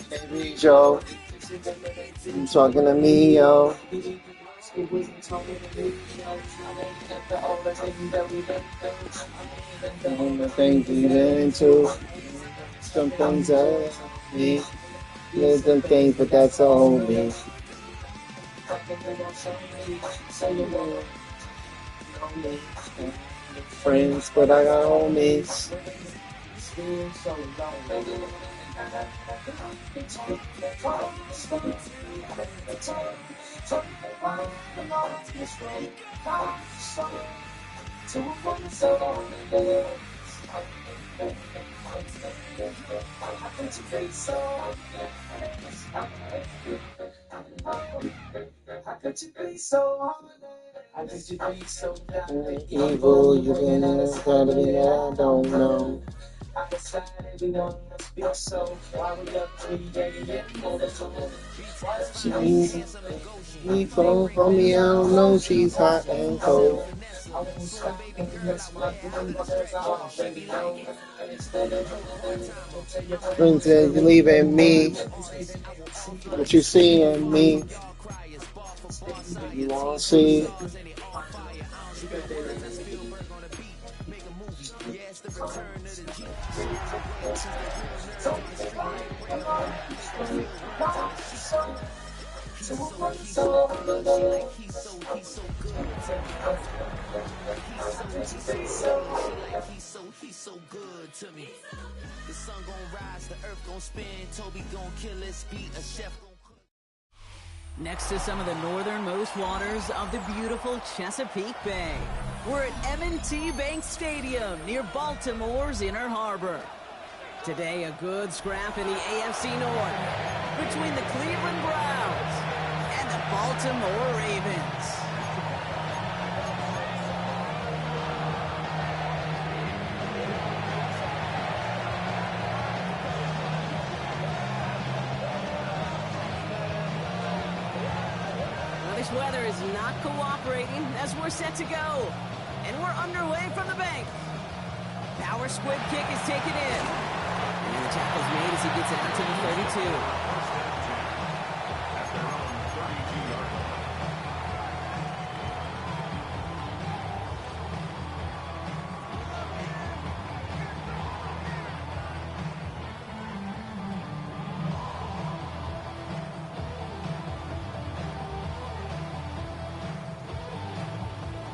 Baby Joe, you talking to me, yo? And the things we get into, some things that me, there's some things, but that's all me. Friends, but I got homies. Evil, you gonna try to be, I don't know. She phone for me, I don't know, she's hot and cold. Friends said you leaving me, but you seeing me. You wanna see? He's so good to me. The sun gon' rise, the earth gon' spin, Toby gon' kill his beat, a chef gon' cook. Next to some of the northernmost waters of the beautiful Chesapeake Bay, we're at M&T Bank Stadium near Baltimore's Inner Harbor. Today, a good scrap in the AFC North between the Cleveland Browns and the Baltimore Ravens. This weather is not cooperating as we're set to go. And we're underway from the bank. Power squib kick is taken in. And the tackle's made as he gets it out to the 32.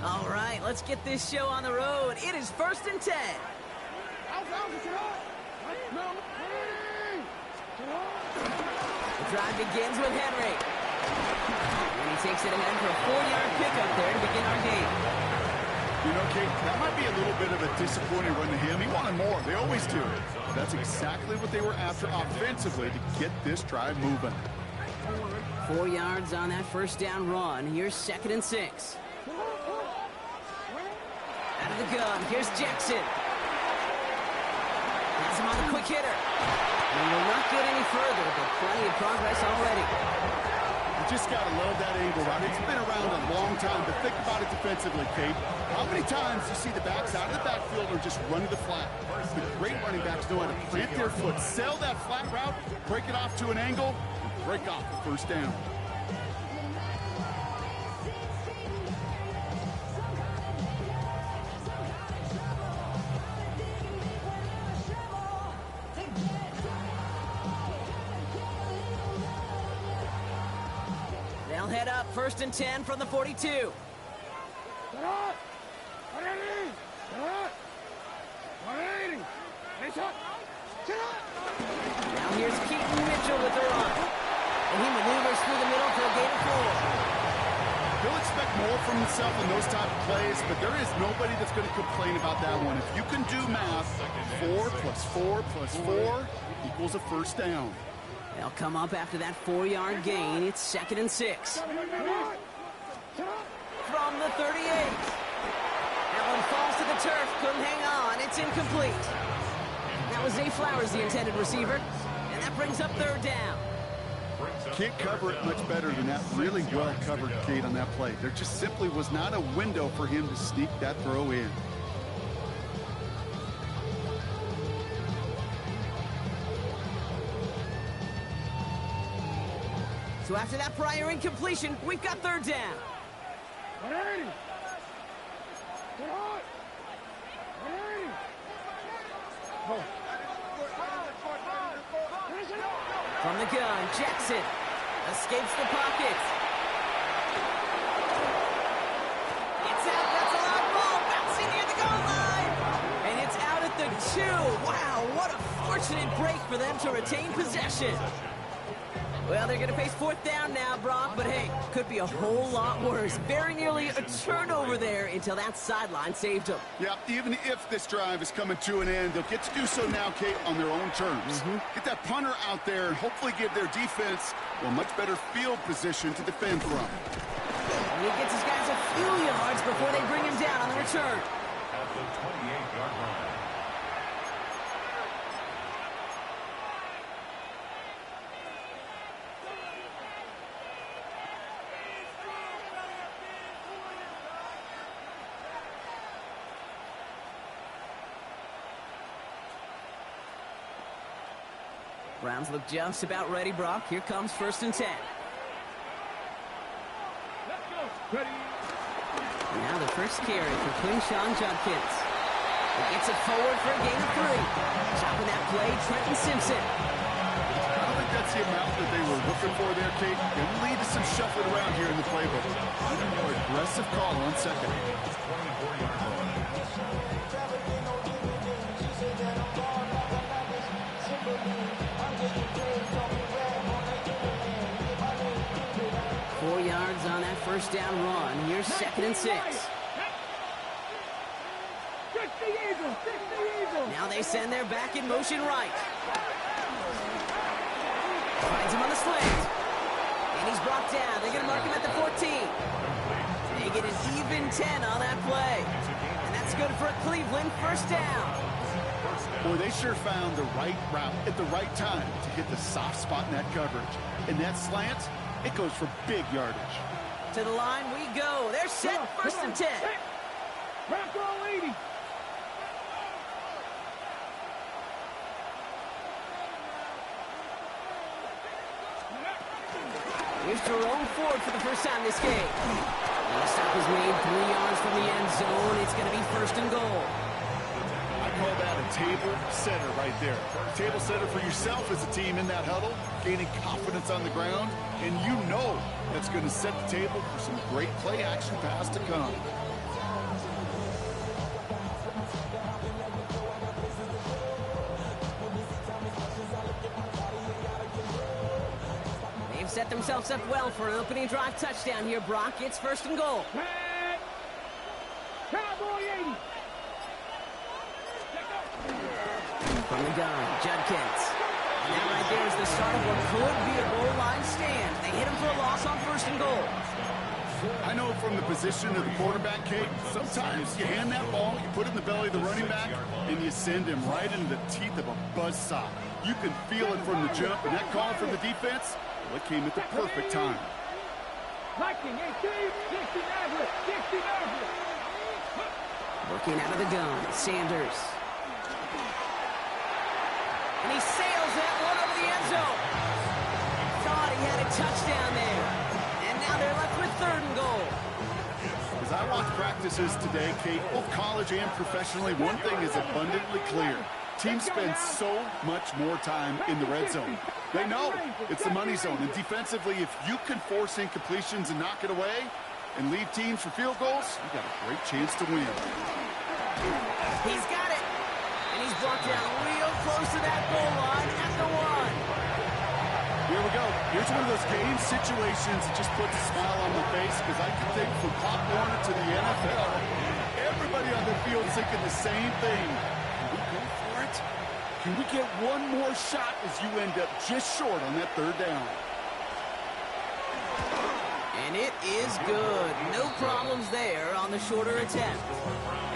All right, let's get this show on the road. It is 1st and 10. The drive begins with Henry. And he takes it ahead for a 4-yard pickup there to begin our game. You know, Kate, that might be a little bit of a disappointing run to him. He wanted more. They always do. But that's exactly what they were after offensively to get this drive moving. 4 yards on that first down run. Here's 2nd and 6. Out of the gun, here's Jackson. Has him on the quick hitter. And will not get any further, but plenty of progress already. You just got to love that angle, right? It's been around a long time, but think about it defensively, Kate. How many times you see the backs out of the backfield or just run to the flat? The great running backs know how to plant their foot, sell that flat route, break it off to an angle, and break off the first down. They'll head up 1st and 10 from the 42. Now here's Keaton Mitchell with the run. And he maneuvers through the middle for a gain of 4. He'll expect more from himself in those type of plays, but there is nobody that's going to complain about that one. If you can do math, 4 plus 4 plus 4 equals a first down. They'll come up after that 4-yard gain. It's 2nd and 6. From the 38. That one falls to the turf. Couldn't hang on. It's incomplete. That was Zay Flowers, the intended receiver. And that brings up 3rd down. Can't cover it much better than that. Really well covered, Kate, on that play. There just simply was not a window for him to sneak that throw in. So after that prior incompletion, we've got third down. From the gun, Jackson escapes the pocket. It's out, that's a long ball, bouncing near the goal line. And it's out at the 2. Wow, what a fortunate break for them to retain possession. Well, they're going to face fourth down now, Brock, but hey, could be a whole lot worse. Very nearly a turnover there until that sideline saved them. Yeah, even if this drive is coming to an end, they'll get to do so now, Kate, on their own terms. Get that punter out there and hopefully give their defense a much better field position to defend from. And he gets his guys a few yards before they bring him down on the return. At the 28-yard line. Browns look just about ready, Brock. Here comes 1st and 10. Now the first carry for Quinshawn Judkins. He gets it forward for a gain of 3. Chopping that play, Trenton Simpson. I don't think that's the amount that they were looking for there, Kate. It will lead to some shuffling around here in the playbook. A more aggressive call on second. Yards on that first down run. Here's 2nd and 6. Now they send their back in motion right. Finds him on the slant. And he's brought down. They're going to mark him at the 14. They get an even 10 on that play. And that's good for a Cleveland first down. Boy, they sure found the right route at the right time to hit the soft spot in that coverage. And that slant, it goes for big yardage. To the line we go. They're set, 1st and 10. Here's Jerome Ford for the first time this game. The stop is made 3 yards from the end zone. It's going to be 1st and goal. I call that a table setter right there. Table setter for yourself as a team in that huddle, gaining confidence on the ground, and you know that's going to set the table for some great play action pass to come. They've set themselves up well for an opening drive touchdown here, Brock. It's 1st and goal. From the gun, Judkins. And that right there is the start of what could be a goal line stand. They hit him for a loss on 1st and goal. I know from the position of the quarterback, Kate, sometimes you hand that ball, you put it in the belly of the running back, and you send him right into the teeth of a buzzsaw. You can feel it from the jump, and that call from the defense, well, it came at the perfect time. Working out of the gun, Sanders. And he sails that one over the end zone. Thought he had a touchdown there. And now they're left with 3rd and goal. As I watch practices today, Kate, both college and professionally, one thing is abundantly clear. Teams spend so much more time in the red zone. They know it's the money zone. And defensively, if you can force incompletions and knock it away and leave teams for field goals, you got a great chance to win. He's got it. And he's brought down real close to that goal line at the 1. Here we go. Here's one of those game situations that just puts a smile on my face, because I can think from Pop Warner to the NFL, everybody on the field thinking the same thing. Can we go for it? Can we get one more shot as you end up just short on that 3rd down? And it is good. No problems there on the shorter attempt.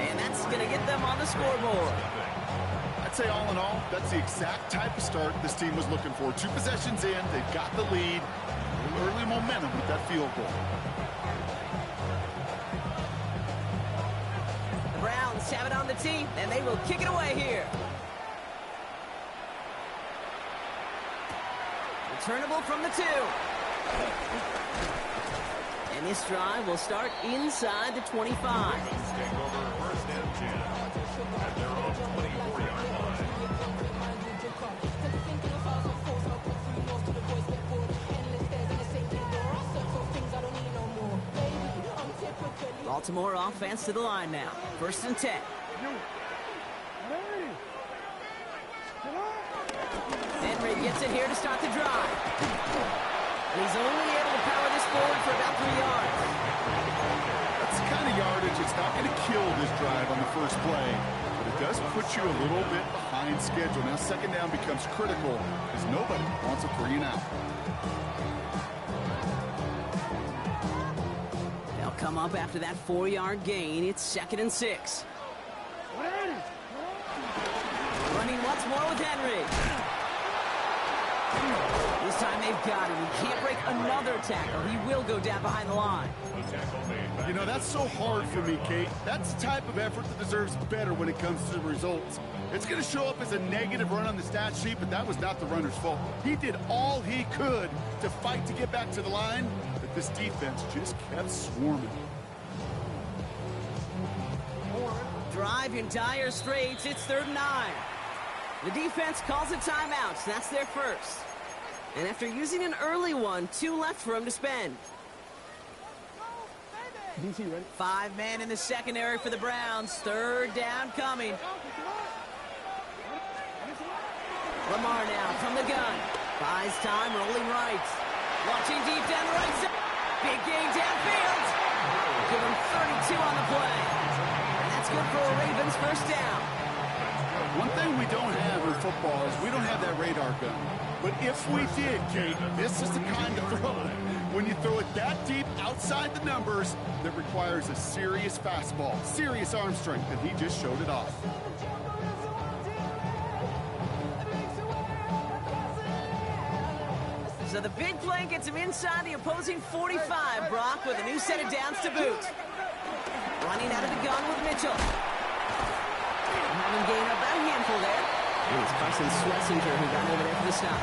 And that's going to get them on the scoreboard. I'd say all in all, that's the exact type of start this team was looking for. 2 possessions in, they've got the lead. Early momentum with that field goal. The Browns have it on the tee, and they will kick it away here. Returnable from the 2. And this drive will start inside the 25. Take over first and 10 at their own 24-yard line. Baltimore offense to the line now. First and 10. Henry gets it here to start the drive. And he's only able to power this forward for about 3 yards. That's the kind of yardage it's not going to kill this drive on the first play, but it does put you a little bit behind schedule. Now second down becomes critical because nobody wants a 3 and out. They'll come up after that 4-yard gain. It's 2nd and 6. Running once more with Henry. This time they've got him. He can't break another tackle. He will go down behind the line. You know, that's so hard for me, Kate. That's the type of effort that deserves better when it comes to the results. It's going to show up as a negative run on the stat sheet, but that was not the runner's fault. He did all he could to fight to get back to the line, but this defense just kept swarming. Drive in dire straits. It's 3rd and 9. The defense calls a timeout. So that's their first. And after using an early one, 2 left for him to spend. 5 men in the secondary for the Browns. 3rd down coming. Lamar now from the gun. Buys time, rolling right. Watching deep down the right side. Big gain downfield. Give him 32 on the play. And that's good for a Ravens first down. One thing we don't have in football is we don't have that radar gun. But if we did, Kate, this is the kind of throw when you throw it that deep outside the numbers that requires a serious fastball, serious arm strength, and he just showed it off. So the big play gets him inside the opposing 45, Brock, with a new set of downs to boot. Running out of the gun with Mitchell. Having gained about a handful there. And it's Carson Schlesinger who got over there for the stop.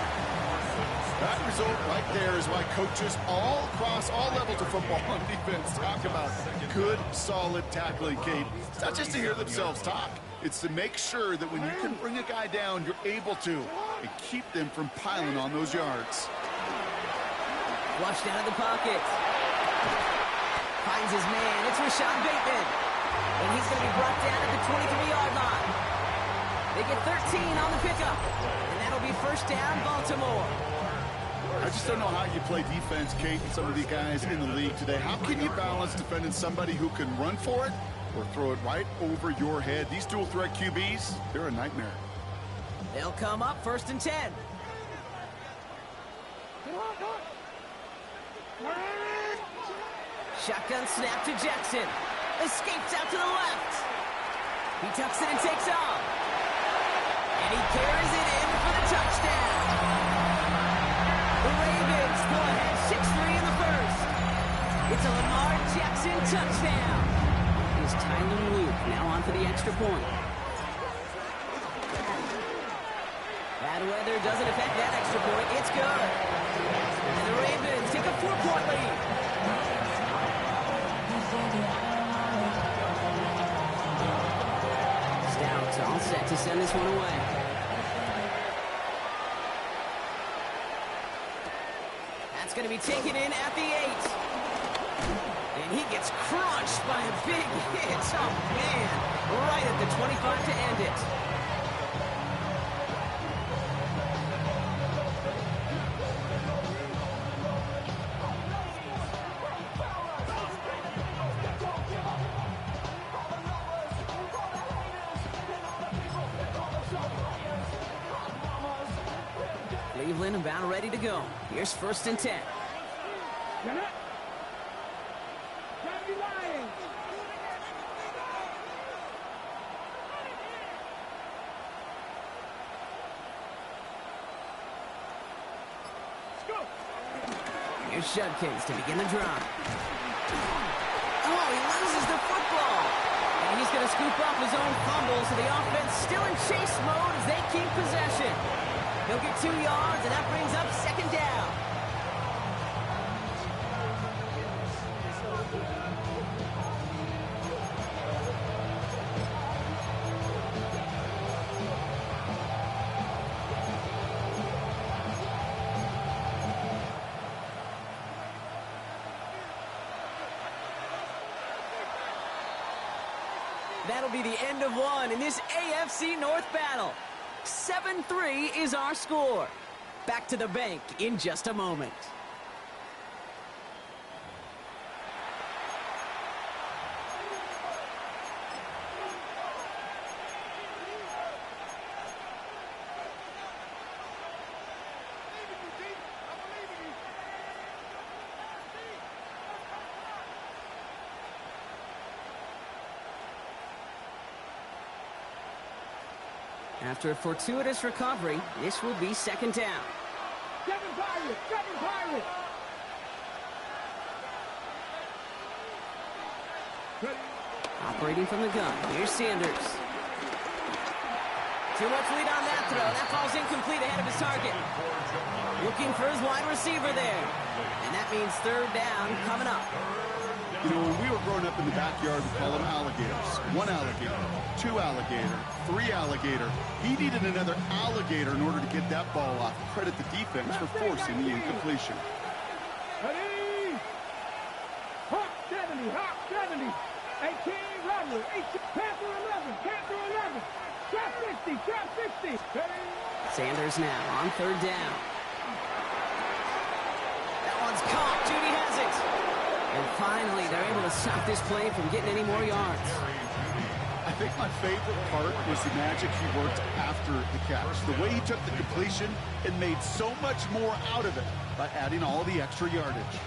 That result right there is why coaches all across all levels of football on defense talk about good, solid tackling, Kate. It's not just to hear themselves talk. It's to make sure that when you can bring a guy down, you're able to, and keep them from piling on those yards. Flushed out of the pocket. Finds his man. It's Rashad Bateman. And he's going to be brought down at the 23-yard line. They get 13 on the pickup. And that'll be first down, Baltimore. I just don't know how you play defense, Kate, and some of the guys in the league today. How can you balance defending somebody who can run for it or throw it right over your head? These dual threat QBs, they're a nightmare. They'll come up 1st and 10. Shotgun snap to Jackson. Escapes out to the left. He tucks it and takes off. And he carries it in for the touchdown. The Ravens go ahead 6-3 in the first. It's a Lamar Jackson touchdown. Here's Tyler Luke now on for the extra point. Bad weather doesn't affect that extra point. It's good. And the Ravens take a 4-point lead. Stout all set to send this one away. That's going to be taken in at the 8. And he gets crushed by a big hit. Oh, man. Right at the 25 to end it. Cleveland about ready to go. Here's 1st and 10. Here's Judkins to begin the drive. Oh, he loses the football. And he's going to scoop up his own fumble, so the offense still in chase mode as they keep possession. He'll get 2 yards, and that brings up 2nd down. That'll be the end of one in this AFC North battle. 7-3 is our score. Back to the bank in just a moment. After a fortuitous recovery, this will be second down. Seven Pirates! Operating from the gun, here's Sanders. Too much lead on that throw. That falls incomplete ahead of his target. Looking for his wide receiver there. And that means third down coming up. You know, when we were growing up in the backyard, we call them alligators. One alligator, two alligator, three alligator. He needed another alligator in order to get that ball off. Credit the defense for forcing the incompletion. Ready? Hawk 70, Hawk 70. 18, Robert, 18, Panther 11, Trap 60. Ready? Sanders now on third down. That one's caught. Judy has it. And finally, they're able to stop this play from getting any more yards. I think my favorite part was the magic he worked after the catch. The way he took the completion and made so much more out of it by adding all the extra yardage.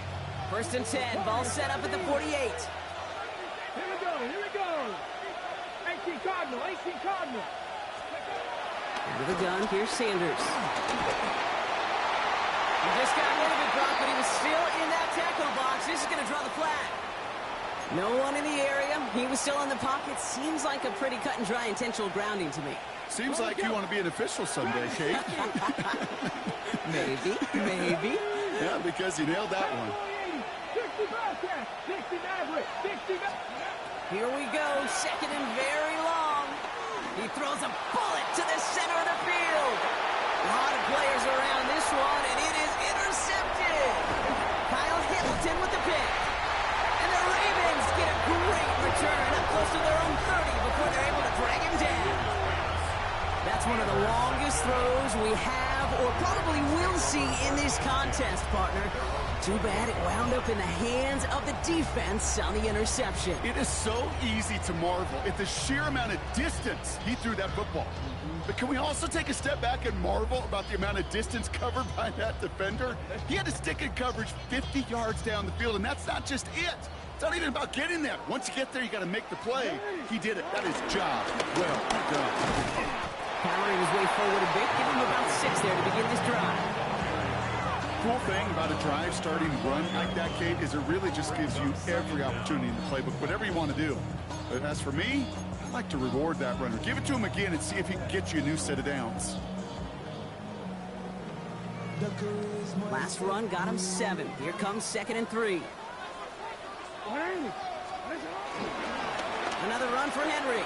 First and 10, ball set up at the 48. Here we go. 18 Cardinal. Out of the gun, here's Sanders. He just got rid of it, Brock, but he was still in that tackle box. This is going to draw the flag. No one in the area. He was still in the pocket. Seems like a pretty cut and dry intentional grounding to me. Seems like you want to be an official someday, Kate. Maybe. Yeah, because you nailed that one. 60 Maverick. Here we go, second and very long. He throws a bullet to the center of the field. A lot of players around this one, and it is intercepted. Kyle Hamilton with the pick. And the Ravens get a great return up close to their own 30 before they're able to drag him down. That's one of the longest throws we have or probably will see in this contest, partner. Too bad it wound up in the hands of the defense on the interception. It is so easy to marvel at the sheer amount of distance he threw that football. But can we also take a step back and marvel about the amount of distance covered by that defender? He had to stick in coverage 50 yards down the field, and that's not just it. It's not even about getting there. Once you get there, you got to make the play. He did it. That is job well done. Powering his way forward a bit, give him about 6 there to begin this drive. Cool thing about a drive starting run like that, Kate, is it really just gives you every opportunity in the playbook, whatever you want to do. But as for me, I like to reward that runner. Give it to him again and see if he can get you a new set of downs. Last run got him 7. Here comes second and 3. Another run for Henry.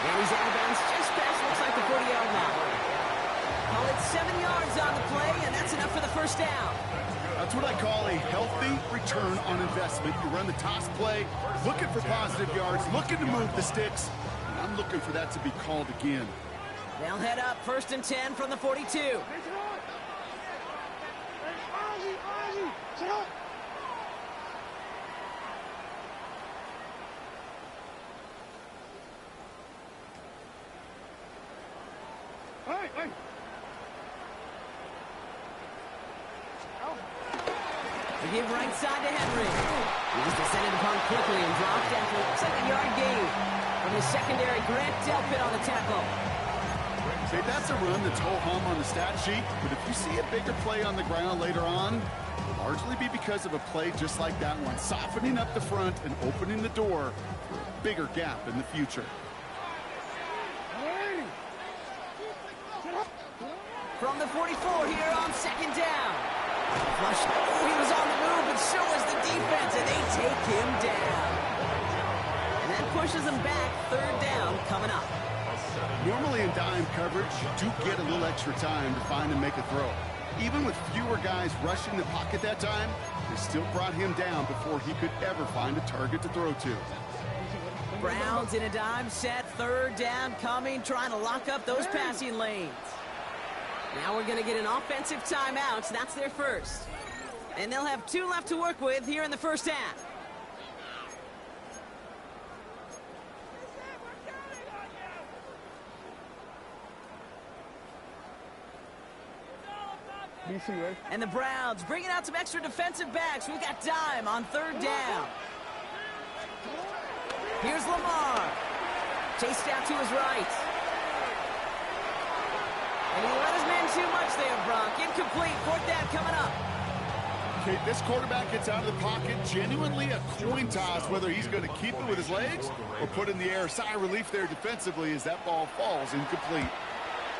And he's out of bounds just past, looks like the 40-yard line. Call it 7 yards on the play, and that's enough for the first down. That's what I call a healthy return on investment. You run the toss play, looking for positive yards, looking to move the sticks. And I'm looking for that to be called again. They'll head up first and 10 from the 42. They give right side to Henry. He was descended upon quickly and dropped after looks like a yard gain from the secondary. Grant Delpit on the tackle. Say, that's a run that's ho-hum on the stat sheet, but if you see a bigger play on the ground later on, it'll largely be because of a play just like that one, softening up the front and opening the door for a bigger gap in the future. From the 44 here on second down. Flush. Oh, he was on the move, but so was the defense, and they take him down. And that pushes him back. Third down coming up. Normally in dime coverage, you do get a little extra time to find and make a throw. Even with fewer guys rushing the pocket that time, they still brought him down before he could ever find a target to throw to. Browns in a dime set, third down coming, trying to lock up those passing lanes. Now we're going to get an offensive timeout. So that's their first. And they'll have 2 left to work with here in the first half. And the Browns bringing out some extra defensive backs. We've got dime on third down. Here's Lamar. Chased out to his right. And he let his man too much there, Brock. Incomplete. Fourth down coming up. Okay, this quarterback gets out of the pocket. Genuinely a coin toss whether he's going to keep it with his legs or put in the air. Sigh of relief there defensively as that ball falls incomplete.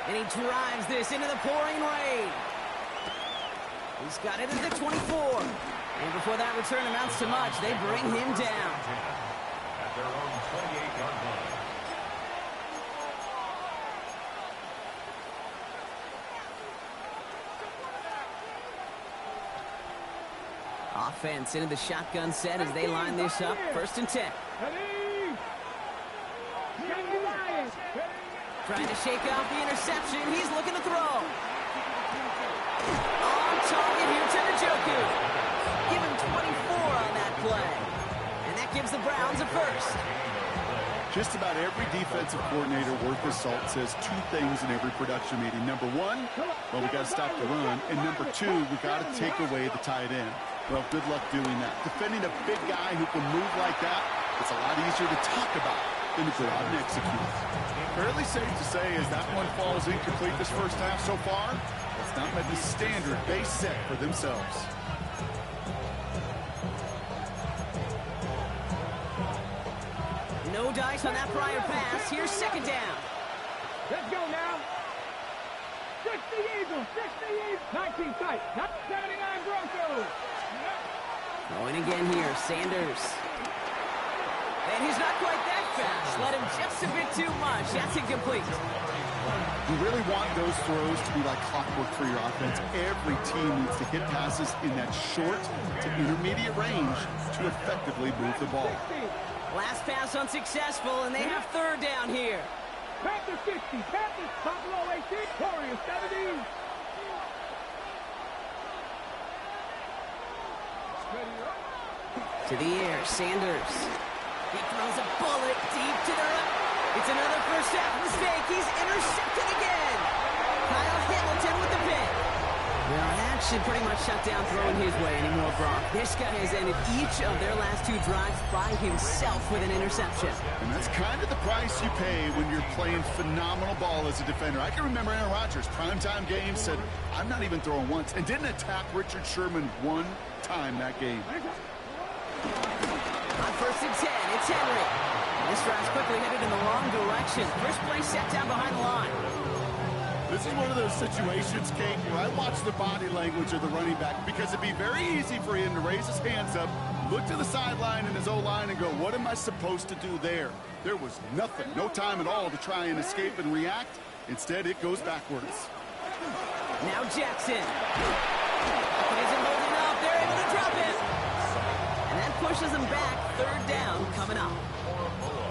And he drives this into the pouring rain. He's got it at the 24. And before that return amounts to much, they bring him down. At their own 28-yard line. Offense into the shotgun set as they line this up. First and 10. Trying to shake off the interception. He's looking to throw. On target here to Njoku. Give him 24 on that play. And that gives the Browns a first. Just about every defensive coordinator worth his salt says 2 things in every production meeting. Number 1, well, we got to stop the run. And number 2, we got to take away the tight end. Well, good luck doing that. Defending a big guy who can move like that, it's a lot easier to talk about than to go out and execute. Fairly safe to say as that one falls incomplete this first half so far, it's not met the standard base set for themselves. No dice on that prior pass. Here's second down. Let's go now. 60 Eagles, 60 Eagles. 19 tight, not 79 Broncos. Going again here, Sanders. And he's not quite that fast. Let him just a bit too much. That's incomplete. You really want those throws to be like clockwork for your offense. Every team needs to hit passes in that short to intermediate range to effectively move the ball. Last pass unsuccessful, and they have third down here. Panthers 60, Panthers, Buffalo 18, Warriors 70. To the air, Sanders. He throws a bullet deep to the left. It's another first half mistake. He's intercepted again. Kyle Hamilton with the pick. Well, that should pretty much shut down throwing his way anymore, Brock. This guy has ended each of their last 2 drives by himself with an interception. And that's kind of the price you pay when you're playing phenomenal ball as a defender. I can remember Aaron Rodgers, primetime game, said, I'm not even throwing once, and didn't attack Richard Sherman 1 time that game. On first and 10, it's Henry. This drive's quickly headed in the wrong direction. First play set down behind the line. This is one of those situations, Kate, where I watch the body language of the running back because it'd be very easy for him to raise his hands up, look to the sideline in his O-line and go, what am I supposed to do there? There was nothing, no time at all to try and escape and react. Instead, it goes backwards. Now Jackson. It isn't holding up. They're able to drop it. And that pushes them back. Third down coming up.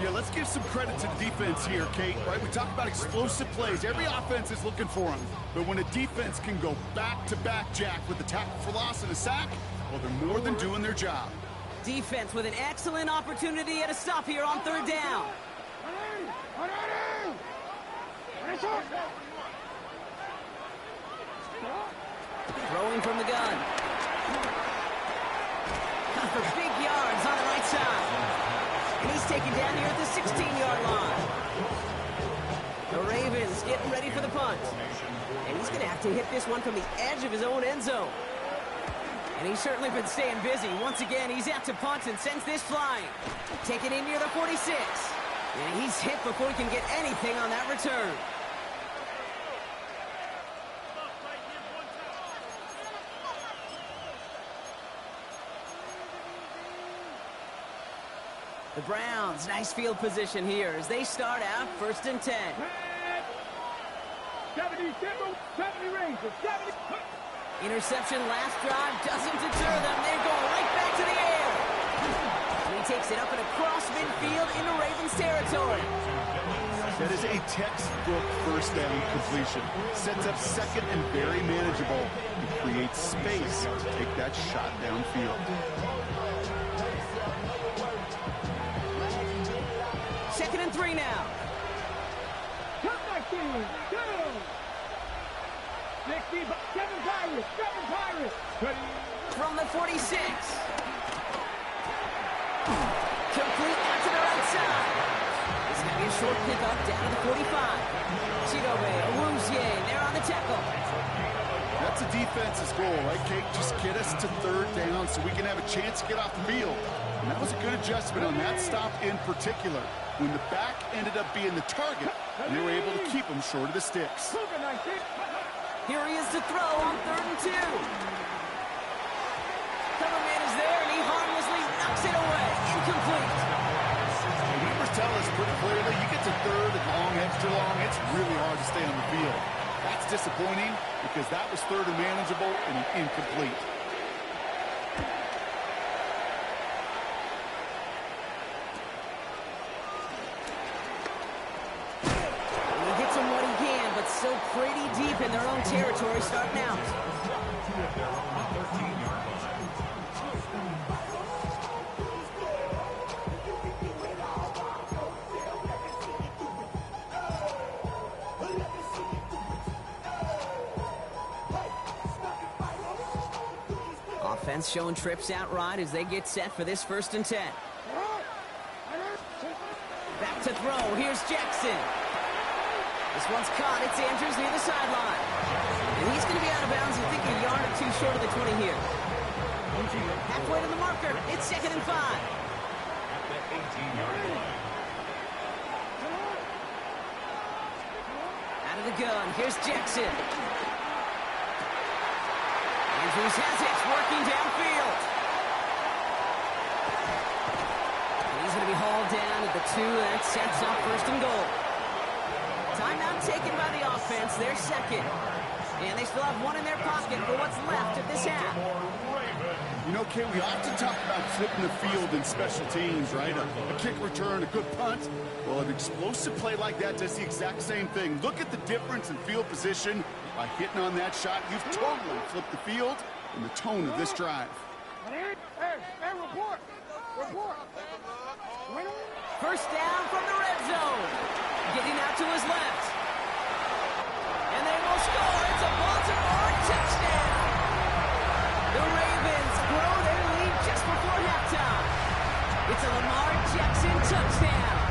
Yeah, let's give some credit to the defense here, Kate. Right? We talk about explosive plays. Every offense is looking for them. But when a defense can go back-to-back, Jack, with the tackle for loss and a sack, well, they're more than doing their job. Defense with an excellent opportunity at a stop here on third down. Throwing from the gun. Got for big yards on the right side. And he's taken down here at the 16-yard line. The Ravens getting ready for the punt. And he's going to have to hit this one from the edge of his own end zone. And he's certainly been staying busy. Once again, he's out to punt and sends this flying. Taken in near the 46. And he's hit before he can get anything on that return. The Browns, nice field position here as they start out first and 10. 70 Rangers, 70. Interception last drive doesn't deter them. They're going right back to the air. And he takes it up and across midfield into Ravens territory. That is a textbook first down completion. Sets up second and very manageable. It creates space to take that shot downfield. Second and 3 now. Come back in. Go. 60, Seven Pirates. Ready. From the 46. Complete out to the right side. This is going to be a short pickup down to the 45. Chidobe, Awuzie, they're on the tackle. That's a defense's goal, right, Kate? Just get us to third down so we can have a chance to get off the field. And that was a good adjustment on that stop in particular. When the back ended up being the target, they were able to keep him short of the sticks. Here he is to throw on 3rd and 2. Cover man is there, and he harmlessly knocks it away. Incomplete. The numbers tell us pretty clearly, you get to third and long, extra long, it's really hard to stay on the field. That's disappointing because that was third and manageable and incomplete. Still pretty deep in their own territory starting out. Offense showing trips out right as they get set for this 1st and 10. Back to throw. Here's Jackson. This one's caught. It's Andrews near the sideline. And he's going to be out of bounds, I think, a yard or 2 short of the 20 here. Halfway to the marker. It's 2nd and 5. Out of the gun. Here's Jackson. Andrews has it. Working downfield. And he's going to be hauled down at the 2. That sets up 1st and goal. Timeout taken by the offense. They're second. And they still have one in their pocket for what's left of this half. You know, Kay, we often talk about flipping the field in special teams, right? A kick return, a good punt. Well, an explosive play like that does the exact same thing. Look at the difference in field position. By hitting on that shot, you've totally flipped the field and the tone of this drive. Hey, report. First down from the red zone. Getting out to his left. And they will score. It's a Baltimore touchdown. The Ravens grow their lead just before halftime. It's a Lamar Jackson touchdown.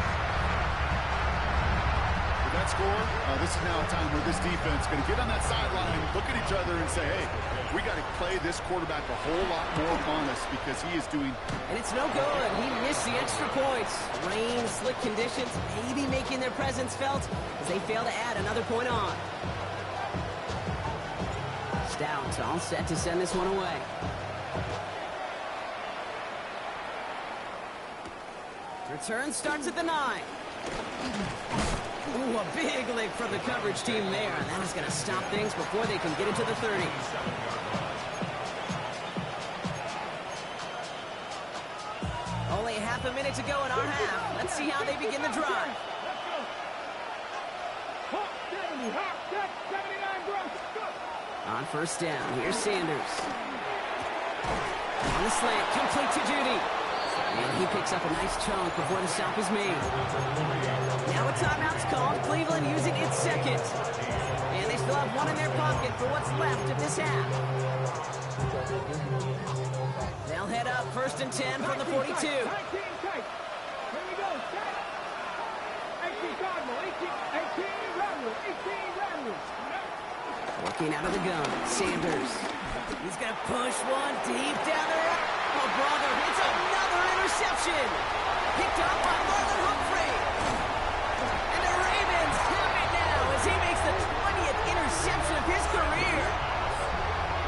With that score, this is now a time where this defense is going to get on that sideline, look at each other and say, hey, we got to play this quarterback a whole lot more on us because he is doing... And it's no good. He missed the extra points. Rain, slick conditions, maybe making their presence felt as they fail to add another point on. Stout all set to send this one away. Return starts at the 9. Ooh, a big lick from the coverage team there. And that is going to stop things before they can get into the 30. Only half a minute to go in our half. Let's see how they begin the drive. On first down, here's Sanders. On the slant, complete to Judy. And he picks up a nice chunk before the stop is made. Now a timeout's called. Cleveland using its second. And they still have one in their pocket for what's left of this half. They'll head up 1st and 10 from the 42. 18 tight. Here we go. 18 Cardinal. 18 Rattlers. Working out of the gun. Sanders. He's going to push one deep down the road. Oh, brother, it's another interception. Picked up by Marlon Humphrey. And the Ravens have it now as he makes the 20th interception of his career.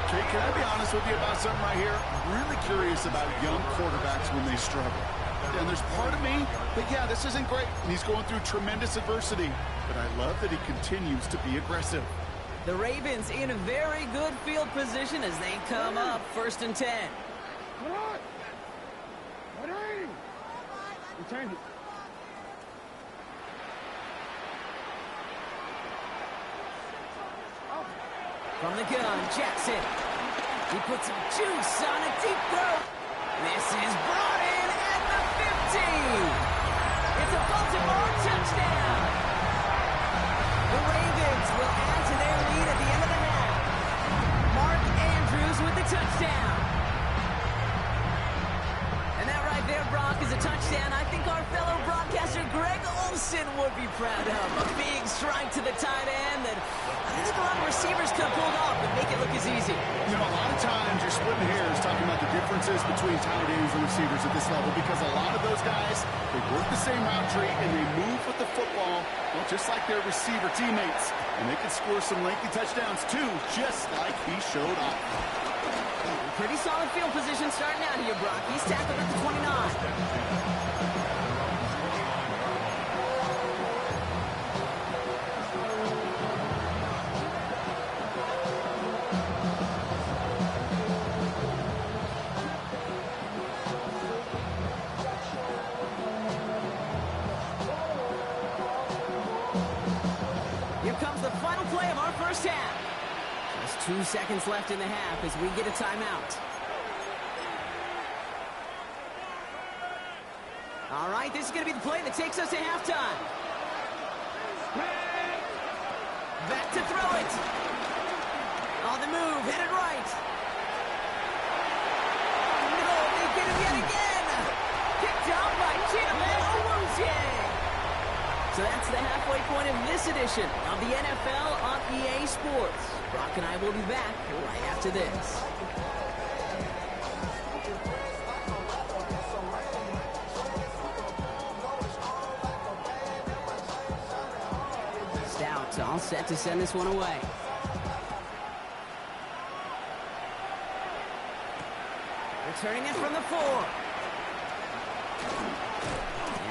Okay, can I be honest with you about something right here? I'm really curious about young quarterbacks when they struggle. And there's part of me that, yeah, this isn't great. And he's going through tremendous adversity. But I love that he continues to be aggressive. The Ravens in a very good field position as they come up 1st and 10. Return it. From the gun, Jackson. He puts some juice on a deep throw. This is brought in at the 50. It's a Baltimore touchdown. The Ravens will add to their lead at the end of the half. Mark Andrews with the touchdown. And that right there, Brock, is a touchdown I think our fellow broadcaster Greg Olsen would be proud of. A big strike to the tight end that I think a lot of receivers could have pulled off and make it look as easy. You know, a lot of times you're splitting hairs talking about the differences between tight ends and receivers at this level because a lot of those guys, they work the same route tree and they move with the football, well, just like their receiver teammates. And they can score some lengthy touchdowns too, just like he showed off. Pretty solid field position starting out here, Brock. He's tackled at the 29. Here comes the final play of our first half. Just 2 seconds left in the half as we get a timeout. All right, this is going to be the play that takes us to halftime. Back to throw it. On the move, hit it right. No, they get him yet again. Picked up by Chineman Owuzie. So that's the halfway point of this edition of the NFL on EA Sports. Brock and I will be back right after this. Stout all set to send this one away. Returning it from the 4.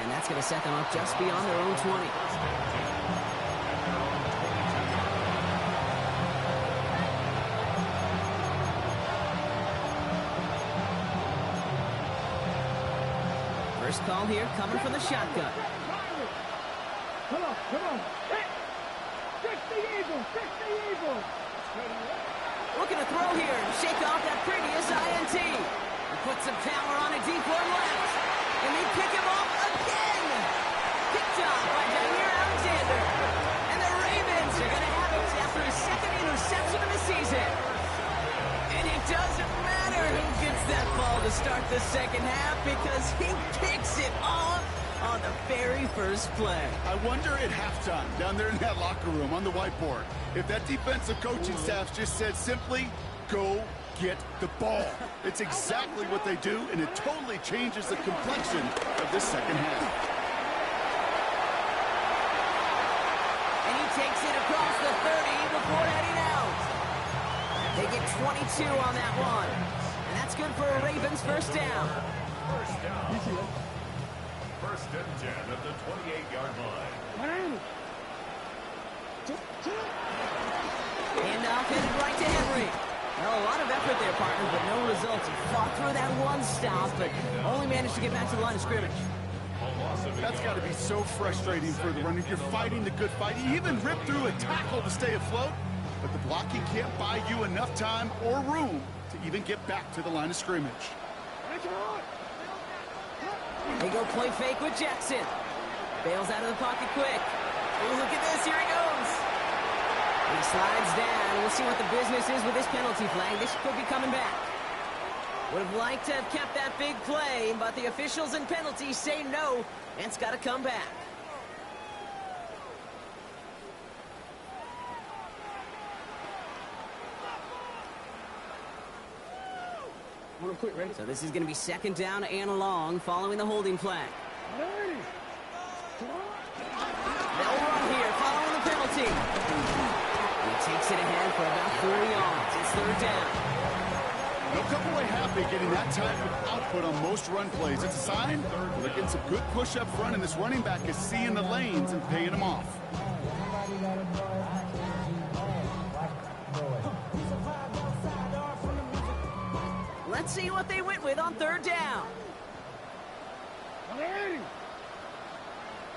And that's going to set them up just beyond their own 20. First call here coming from the shotgun. Come on. Fix the Eagles. Looking to throw here and shake off that previous INT. He puts some power on a deep one left. And they pick him off again. Picked off by Jair Alexander. And the Ravens are going to have it after his second interception of the season. And it doesn't matter who gets that ball to start the second half because he kicks it off on the very first play. I wonder at halftime, down there in that locker room on the whiteboard, if that defensive coaching staff just said simply, go get the ball. It's exactly what they do, and it totally changes the complexion of this second half. And he takes it across the 30 before heading out. They get 22 on that one. And that's good for a Ravens first down. First down. 1st and 10 at the 28-yard line. Handoff headed right to Henry. Well, a lot of effort there, partner, but no results. He fought through that one stop, but only managed to get back to the line of scrimmage. That's got to be so frustrating for the runner. You're fighting the good fight. You even ripped through a tackle to stay afloat, but the blocking can't buy you enough time or room to even get back to the line of scrimmage. They go play fake with Jackson. Bails out of the pocket quick. Oh, look at this. Here he goes. He slides down. We'll see what the business is with this penalty flag. This could be coming back. Would have liked to have kept that big play, but the officials and penalties say no, and it's got to come back. So this is going to be 2nd down and long following the holding flag. They'll run here following the penalty. He takes it ahead for about 4 yards. It's 3rd down. They'll come away happy getting that type of output on most run plays. It's a sign they're getting some good push up front, and this running back is seeing the lanes and paying them off. see what they went with on third down. 180.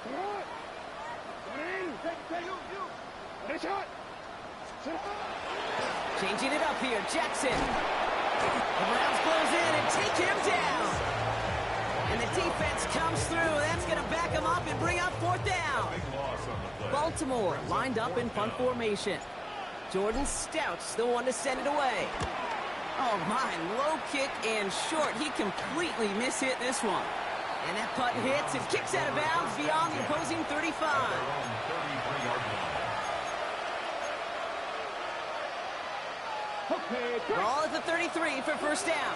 Come on. 180. Take shot. Changing it up here, Jackson. The Browns close in and take him down. And the defense comes through. That's going to back him up and bring up fourth down. Baltimore lined up in punt formation. Jordan Stout's the one to send it away. Oh, my, low kick and short. He completely mishit this one. And that punt hits and kicks out of bounds beyond the opposing 35. Okay, Ball at the 33 for first down.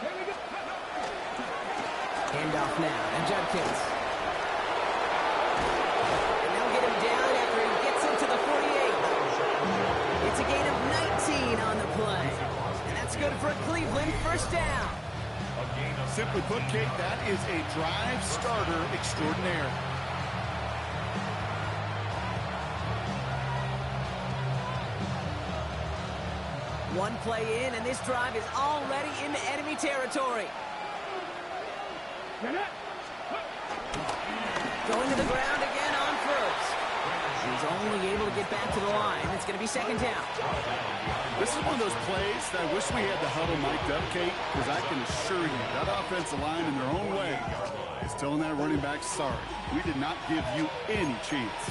here we go. Handoff now to Judkins. And they'll get him down after he gets into the 48. It's a gain of 19 on the play. And that's good for Cleveland. First down. Simply put, Kate, that is a drive starter extraordinaire. One play in, and this drive is already into enemy territory. Going to the ground again on first. He's only able to get back to the line. It's going to be second down. This is one of those plays that I wish we had the huddle mic'd up, Kate, because I can assure you that offensive line in their own way is telling that running back, sorry, we did not give you any chance.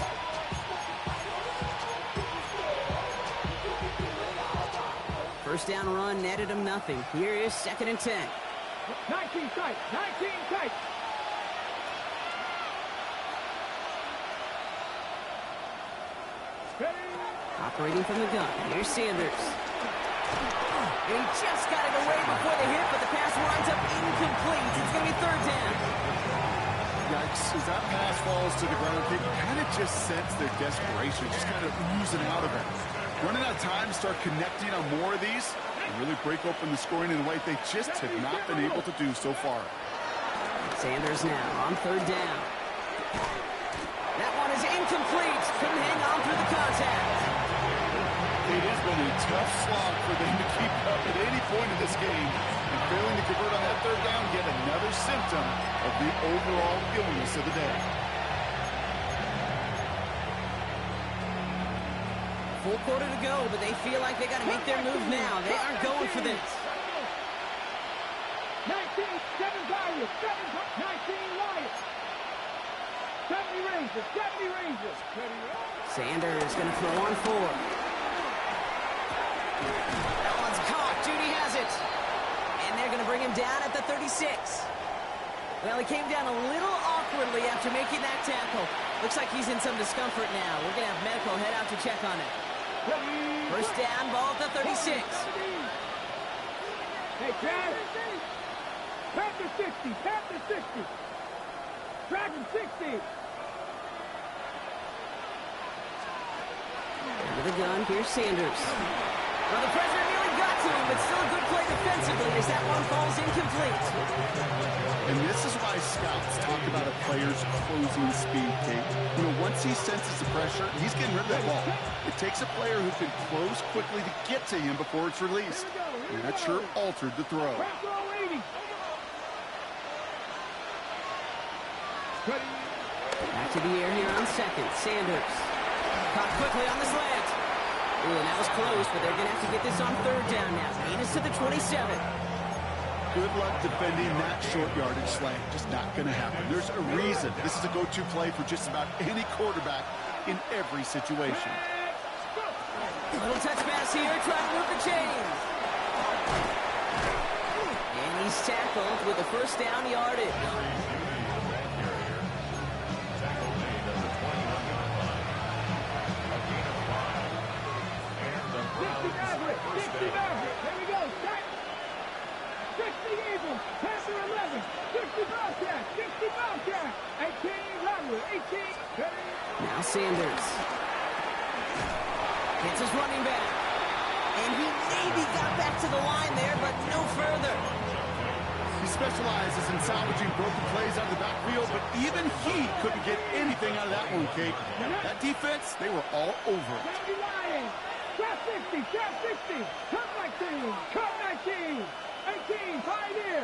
First down run netted him nothing. Here is second and 10. 19 tight. 19 tight. Operating from the gun. Here's Sanders. And he just got it away before the hit, but the pass winds up incomplete. It's going to be third down. Yikes, as that pass falls to the ground, Kate, you kind of just sense their desperation, just kind of oozing out of it. Running out of time to start connecting on more of these and really break open the scoring in a way they just have not been able to do so far. Sanders now on third down. That one is incomplete. Couldn't hang on through the contact. It has been a tough slog for them to keep up at any point in this game. And failing to convert on that third down, yet another symptom of the overall illness of the day. Full quarter to go, but they feel like they got to make their move now. They aren't going for this. 19, 7 Tigers, 19 Lions. 70 Rangers, 70 Rangers. Sanders going to throw on four. That one's caught. Judy has it. And they're going to bring him down at the 36. Well, he came down a little awkwardly after making that tackle. Looks like he's in some discomfort now. We're going to have medical head out to check on it. First down, ball at the 36. Hey, Chad. Panther 60, Panther 60. Dragon 60. Under the gun, here's Sanders. Well, the pressure nearly got to him, but still a good play defensively as that one falls incomplete. And this is why scouts talk about a player's closing speed, Kate. You know, once he senses the pressure, he's getting rid of that ball. It takes a player who can close quickly to get to him before it's released. And that sure altered the throw. Back to the air here on second. Sanders. Caught quickly on the slant. Ooh, and that was close, but they're going to have to get this on third down now. Gain is to the 27. Good luck defending that short yardage slant. Just not going to happen. There's a reason this is a go-to play for just about any quarterback in every situation. Little touch pass here, trying to move the chains. And he's tackled with a first down yardage. Here we go. 60 Eagles, Panther 11, 60 Bobcats, 60 Bobcats, 18 Rattler, 18. Now Sanders. It's his running back. And he maybe got back to the line there, but no further. He specializes in salvaging broken plays out of the backfield, but even he couldn't get anything out of that one, Kate. That defense, they were all over it. 70 Lions, Trap 60, trap 60. Cut 19, cut 19. 18, Pioneer.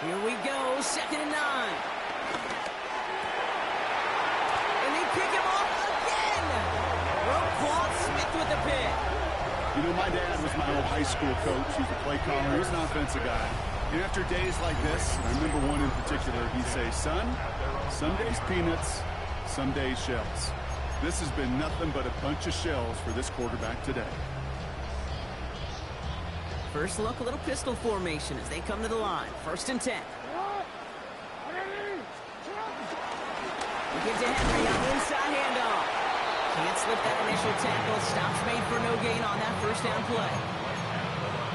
Here we go, 2nd and 9. And they pick him off again. Roquan Smith with the pick. You know, my dad was my old high school coach. He's a play caller. He was an offensive guy. And after days like this, I remember one in particular, he'd say, son, some days peanuts, some days shells. This has been nothing but a bunch of shells for this quarterback today. First look, a little pistol formation as they come to the line. 1st and 10. We get to Henry on the inside handoff. Can't slip that initial tackle. Stops made for no gain on that 1st down play.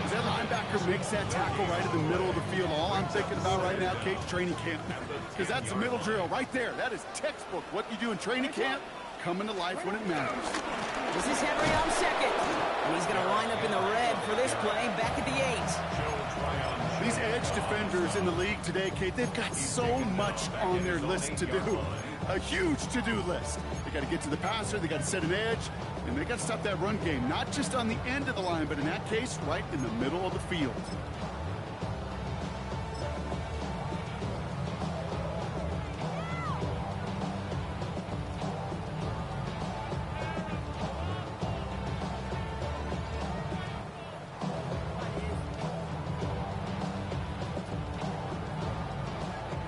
As that linebacker makes that tackle right in the middle of the field, all I'm thinking about right now, Kate, training camp. Because that's a middle drill right there. That is textbook. What you do in training camp, coming to life when it matters. This is Henry on 2nd. And he's going to line up in the red for this play, back at the 8. These edge defenders in the league today, Kate, they've got so much on their list to do. A huge to-do list. They got to get to the passer, they got to set an edge, and they got to stop that run game, not just on the end of the line, but in that case, right in the middle of the field.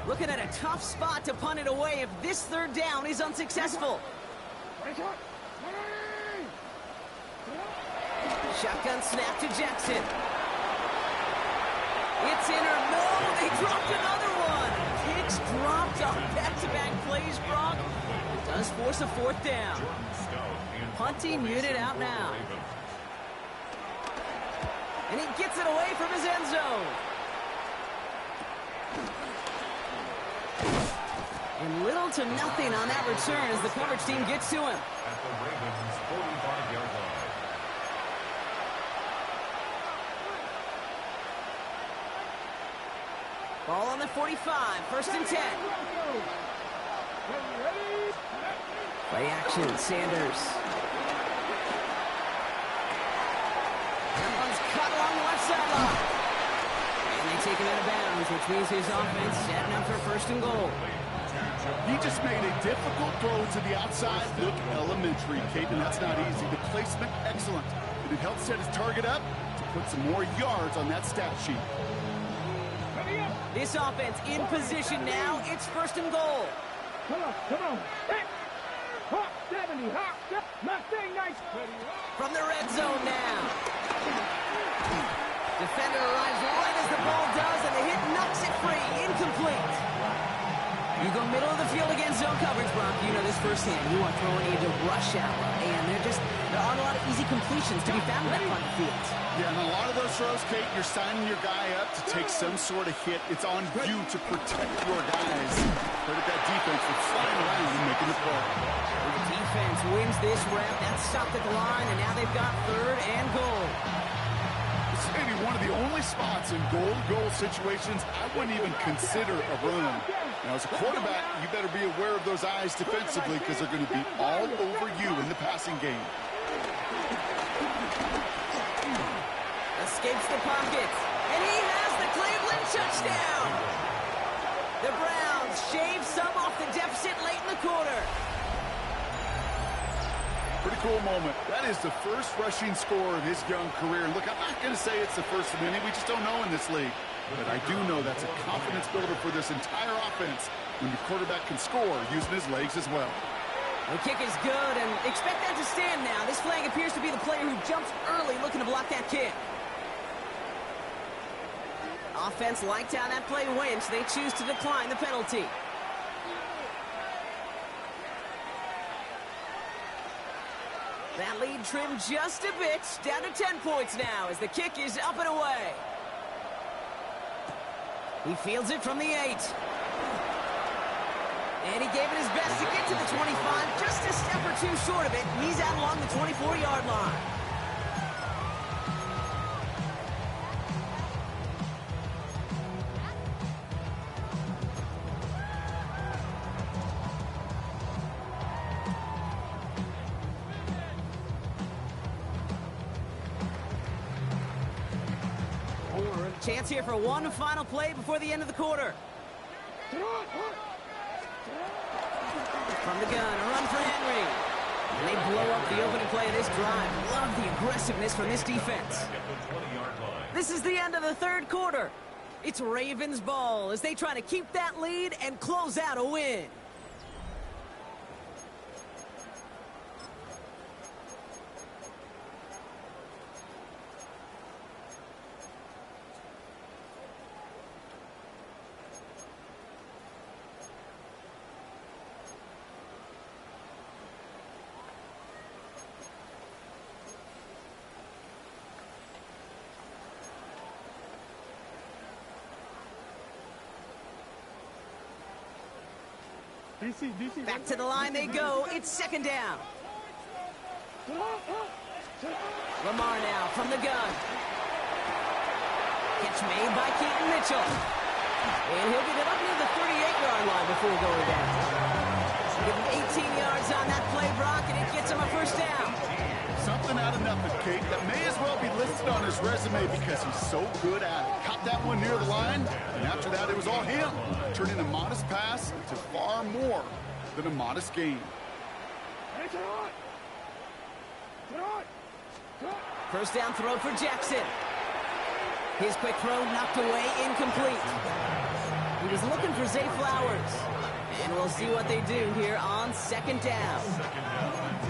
Looking at a tough spot to punt it away if this 3rd down is unsuccessful. Shotgun snap to Jackson. It's in or no, they dropped another one. Kicks dropped on back-to-back plays, Brock. It does force a 4th down. Punting unit out now. And he gets it away from his end zone. And little to nothing on that return as the coverage team gets to him. At the Ravens' 45-yard line. Ball on the 45, 1st and 10. Play action, Sanders. That one's cut along the left sideline. And they take him out of bounds, which means his offense setting up for 1st and goal. He just made a difficult throw to the outside. Look elementary, Kate, and that's not easy. The placement, excellent. But it helped set his target up to put some more yards on that stat sheet. This offense in position now. It's 1st and goal. Come on. Hey. Hawk 70, Hawk. Mustang nice. From the red zone now. Defender arrives right as the ball does, and the hit knocks it free. Incomplete. You go middle of the field against zone coverage, Brock. You know this firsthand. You are throwing into rush hour, and there aren't a lot of easy completions to be found in that part of the field. Yeah, and a lot of those throws, Kate, you're signing your guy up to take some sort of hit. It's on you to protect your guys. Credit that defense for flying around and making the play. The defense wins this round. That's stopped at the line, and now they've got 3rd and goal. It's maybe one of the only spots in goal-to-goal situations I wouldn't even consider a run. Now, as a quarterback, you better be aware of those eyes defensively because they're going to be all over you in the passing game. Escapes the pocket, and he has the Cleveland touchdown. The Browns shave some off the deficit late in the quarter. Pretty cool moment. That is the first rushing score of his young career. And look, I'm not going to say it's the first of many. We just don't know in this league. But I do know that's a confidence builder for this entire offense when your quarterback can score using his legs as well. The kick is good, and expect that to stand now. This flag appears to be the player who jumps early looking to block that kick. Offense liked how that play went, so they choose to decline the penalty. That lead trimmed just a bit, down to 10 points now as the kick is up and away. He fields it from the 8. And he gave it his best to get to the 25, just a step or two short of it. He's out along the 24-yard line. Chance here for one final play before the end of the quarter. From the gun, a run for Henry. And they blow up the opening play of this drive. Love the aggressiveness from this defense. This is the end of the third quarter. It's Ravens ball as they try to keep that lead and close out a win. Back to the line they go. It's second down. Lamar now from the gun. Catch made by Keaton Mitchell. And he'll get it up near the 38-yard line before going down. Give him 18 yards on that play, Brock, and it gets him a first down. Something out of nothing, Kate. That may as well be listed on his resume because he's so good at it. Caught that one near the line, and after that, it was all him. Turning a modest pass into far more than a modest gain. First down throw for Jackson. His quick throw knocked away, incomplete. He was looking for Zay Flowers. And we'll see what they do here on second down.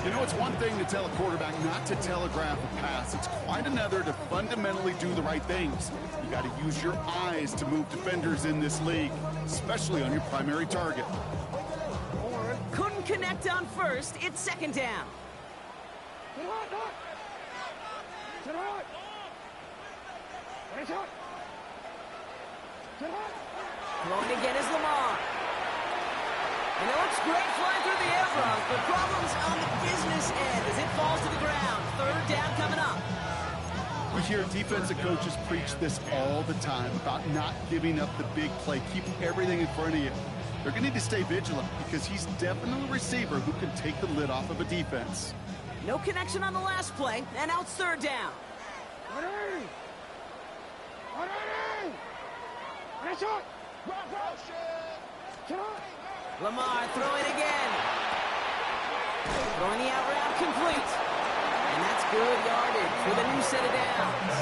You know, it's one thing to tell a quarterback not to telegraph a pass. It's quite another to fundamentally do the right things. You got to use your eyes to move defenders in this league, especially on your primary target. Couldn't connect on first. It's second down. Throwing again is Lamar. And it looks great flying through the air, Brock, but problems on the business end as it falls to the ground. Third down coming up. We hear defensive coaches preach this all the time about not giving up the big play. Keep everything in front of you. They're going to need to stay vigilant because he's definitely a receiver who can take the lid off of a defense. No connection on the last play, and now it's third down. Lamar throwing again. Throwing the out route complete. And that's good yardage with a new set of downs.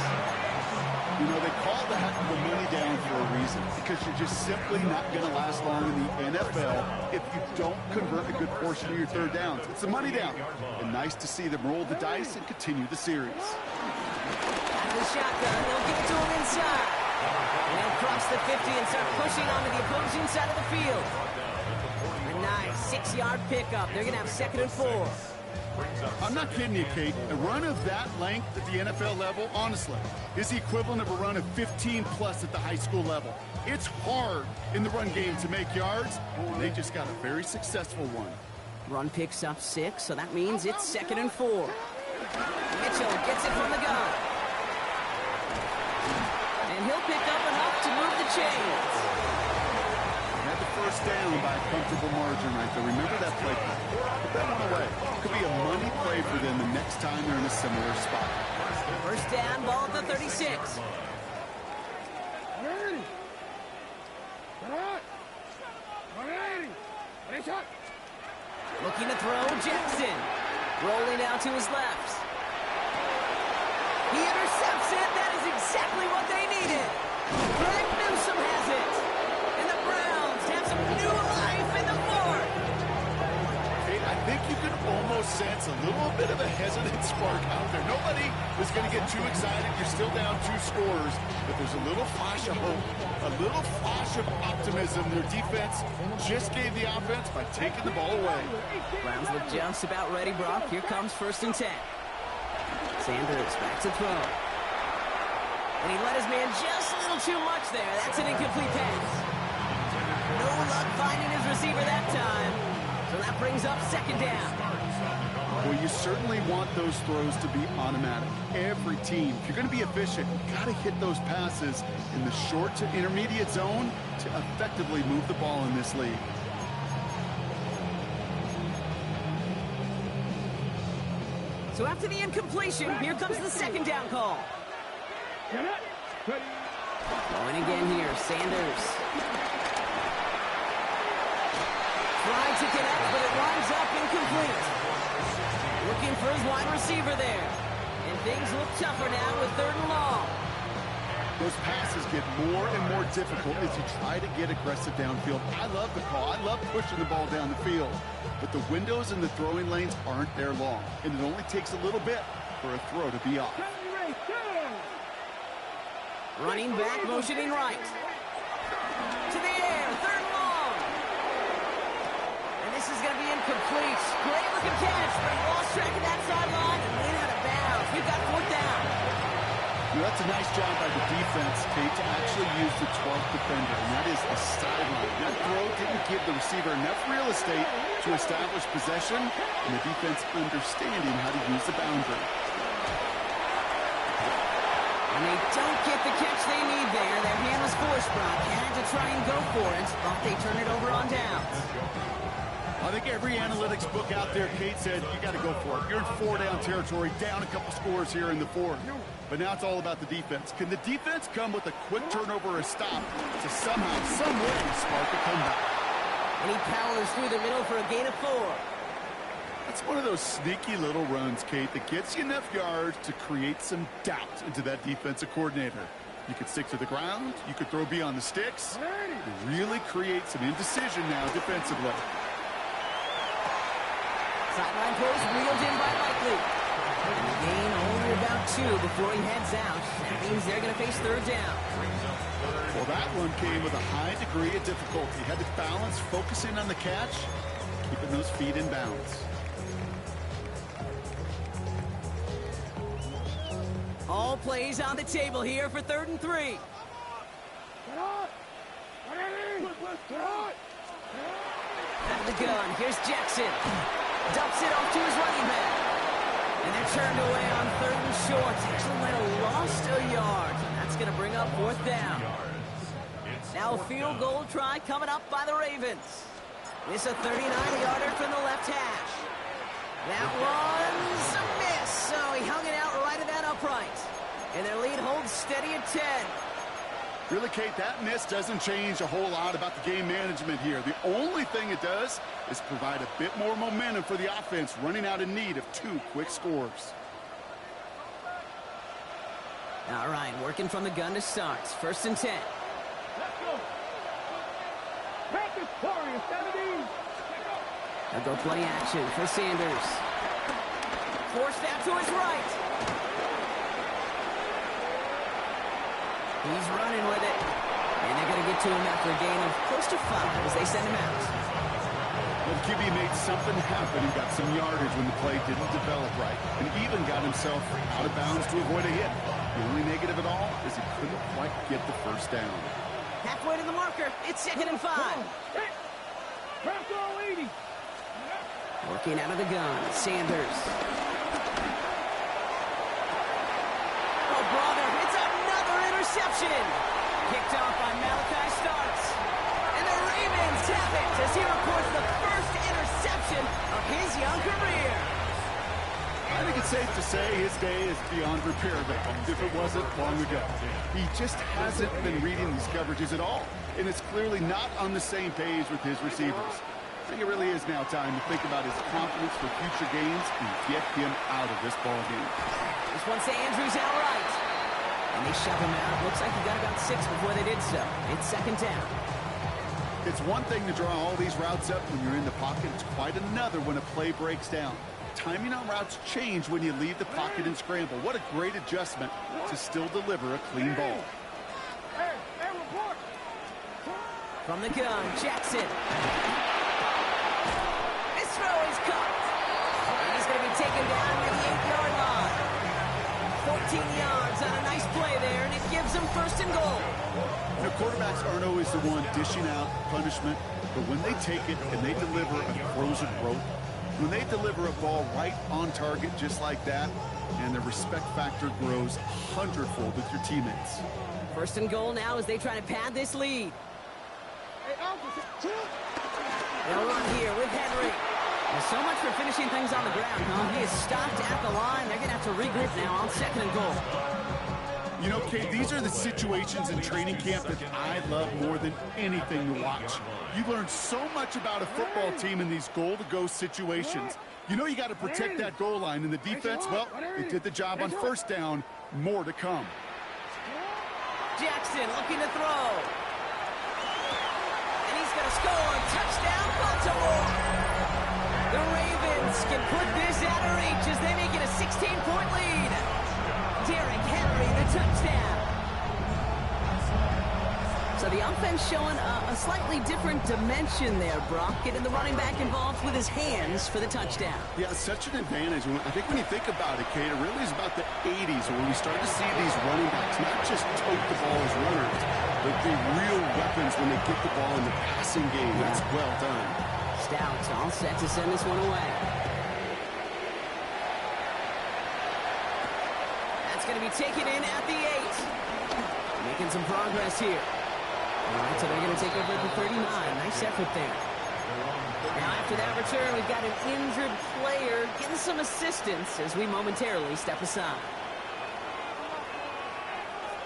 You know, they call that the money down for a reason because you're just simply not going to last long in the NFL if you don't convert a good portion of your third downs. It's a money down. And nice to see them roll the dice and continue the series. Out of the shotgun, they'll give it to him inside. And they'll cross the 50 and start pushing onto the opposing side of the field. A nice 6-yard pickup. They're going to have second and 4. I'm not kidding you, Kate. A run of that length at the NFL level, honestly, is the equivalent of a run of 15-plus at the high school level. It's hard in the run game to make yards, and they just got a very successful one. Run picks up 6, so that means it's second and 4. Mitchell gets it from the gun. And he'll pick up enough to move the chains. Had the first down by a comfortable margin right there. Remember that play. Put that one away. Could be a money play for them the next time they're in a similar spot. First down, ball at the 36. Looking to throw, Jackson. Rolling out to his left. He intercepts it. That is exactly what they needed. Greg Newsome has it. And the Browns have some new life in the fourth. Hey, I think you can almost sense a little bit of a hesitant spark out there. Nobody is going to get too excited. You're still down 2 scores, but there's a little flash of hope, a little flash of optimism. Their defense just gave the offense by taking the ball away. Browns look just about ready, Brock. Here comes first and 10. Sanders back to throw. And he let his man just a little too much there. That's an incomplete pass. No luck finding his receiver that time. So that brings up second down. Well, you certainly want those throws to be automatic. Every team, if you're going to be efficient, you've got to hit those passes in the short to intermediate zone to effectively move the ball in this league. So after the incompletion, here comes the second down call. Going again here, Sanders. Trying to connect, but it winds up incomplete. Looking for his wide receiver there. And things look tougher now with 3rd and long. Those passes get more and more difficult as you try to get aggressive downfield. I love the call. I love pushing the ball down the field. But the windows in the throwing lanes aren't there long. And it only takes a little bit for a throw to be off. Running back, motioning right. To the air, 3rd and long. And this is going to be incomplete. Great looking catch, but he lost track of that sideline and went out of bounds. We've got 4th down. That's a nice job by the defense, Kate, to actually use the 12th defender, and that is the sideline. That throw didn't give the receiver enough real estate to establish possession, and the defense understanding how to use the boundary. And they don't get the catch they need there. Their hand was forced, Brock. Had to try and go for it, but they turn it over on downs. I think every analytics book out there, Kate, said you got to go for it. You're in 4-down territory, down a couple scores here in the 4th. But now it's all about the defense. Can the defense come with a quick turnover or a stop to somehow, some way spark a comeback? And he powers through the middle for a gain of 4. That's one of those sneaky little runs, Kate, that gets you enough yards to create some doubt into that defensive coordinator. You could stick to the ground. You could throw beyond the sticks. You really create some indecision now defensively. Sideline throws reeled in by Likely. And the gain only about 2 before he heads out. That means they're going to face 3rd down. Well, that one came with a high degree of difficulty. Had to balance, focusing on the catch, keeping those feet in bounds. All plays on the table here for 3rd and 3. Out of the gun, here's Jackson. Dumps it off to his running back. And they're turned away on 3rd and short. Actually might have lost a yard. And that's going to bring up 4th down. Now a field goal try coming up by the Ravens. This a 39-yarder from the left hash. That one's a miss. So he hung it out right at that upright. And their lead holds steady at 10. Really, Kate, that miss doesn't change a whole lot about the game management here. The only thing it does is provide a bit more momentum for the offense, running out in need of 2 quick scores. All right, working from the gun to start. 1st and 10. Let's go. Practice warrior 17. They'll go play action for Sanders. Forced out to his right. He's running with it. And they're going to get to him after a gain of close to 5 as they send him out. Well, the QB made something happen. He got some yardage when the play didn't develop right, and even got himself out of bounds to avoid a hit. The only negative at all is he couldn't quite get the 1st down. Halfway to the marker. It's 2nd and 5. Press all 80. Working out of the gun. Sanders. Oh, brother. It's another interception. Kicked off by Malachi Starks. And the Ravens have it as he reports the first interception of his young career. I think it's safe to say his day is beyond repair, if it wasn't long ago. He just hasn't been reading these coverages at all, and it's clearly not on the same page with his receivers. I think it really is now time to think about his confidence for future games and get him out of this ball game. This one's to Andrews outright. And they shove him out. Looks like he got about 6 before they did so. It's 2nd down. It's one thing to draw all these routes up when you're in the pocket. It's quite another when a play breaks down. Timing on routes change when you leave the pocket and scramble. What a great adjustment to still deliver a clean ball. Hey, report. From the gun, Jackson. This throw is caught. And he's going to be taken down at the 8-yard line. 14 yards on a nice play there, and it gives them 1st and goal. You know, quarterbacks aren't always the one dishing out punishment, but when they take it and they deliver a frozen rope, when they deliver a ball right on target just like that, and the respect factor grows 100-fold with your teammates. 1st and goal now as they try to pad this lead. They'll run here with Henry. Well, so much for finishing things on the ground, huh? He is stopped at the line. They're going to have to regroup now on 2nd and goal. You know, Kate, these are the situations in training camp that I love more than anything to watch. You learn so much about a football team in these goal-to-go situations. You know you got to protect that goal line, and the defense, well, they did the job on first down. More to come. Jackson looking to throw. And he's going to score. Touchdown, Baltimore. The Ravens can put this out of reach as they make it a 16-point lead. Derrick Henry, the touchdown. So the offense showing a slightly different dimension there, Brock. Getting the running back involved with his hands for the touchdown. Yeah, such an advantage. I think when you think about it, Kate, it really is about the 80s when we start to see these running backs not just tote the ball as runners, but be real weapons when they get the ball in the passing game. That's well done. Stout all set to send this one away. That's going to be taken in at the 8. Making some progress here. All right, so they're going to take over at the 39. Nice effort there. Now after that return, we've got an injured player getting some assistance as we momentarily step aside.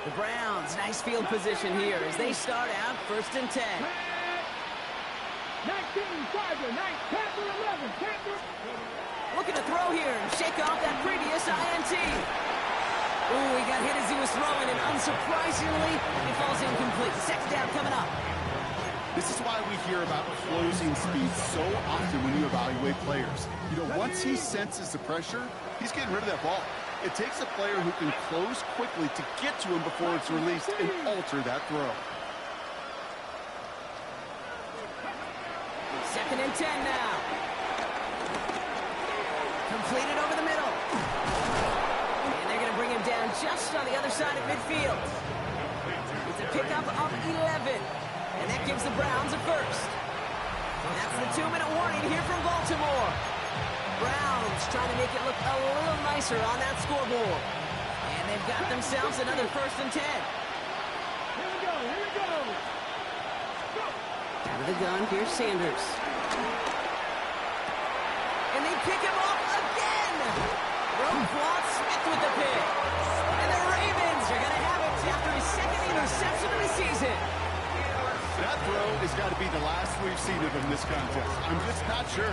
The Browns, nice field position here as they start out 1st and 10. 19, Tiger, 9, Panther 11, Panther. Looking to throw here and shake off that previous INT. Ooh, he got hit as he was throwing, and unsurprisingly, it falls incomplete. 2nd down coming up. This is why we hear about closing speed so often when you evaluate players. You know, once he senses the pressure, he's getting rid of that ball. It takes a player who can close quickly to get to him before it's released and alter that throw. 2nd and 10 now. Completed over the middle. And they're going to bring him down just on the other side of midfield. It's a pickup of 11. And that gives the Browns a first. That's the 2-minute warning here from Baltimore. Browns trying to make it look a little nicer on that scoreboard. And they've got themselves another 1st and 10. Here we go, here we go. Out of the gun, here's Sanders. And they pick him off again. Roquan Smith with the pick. And the Ravens are going to have it after his 2nd interception of the season. That throw has got to be the last we've seen of him this contest. I'm just not sure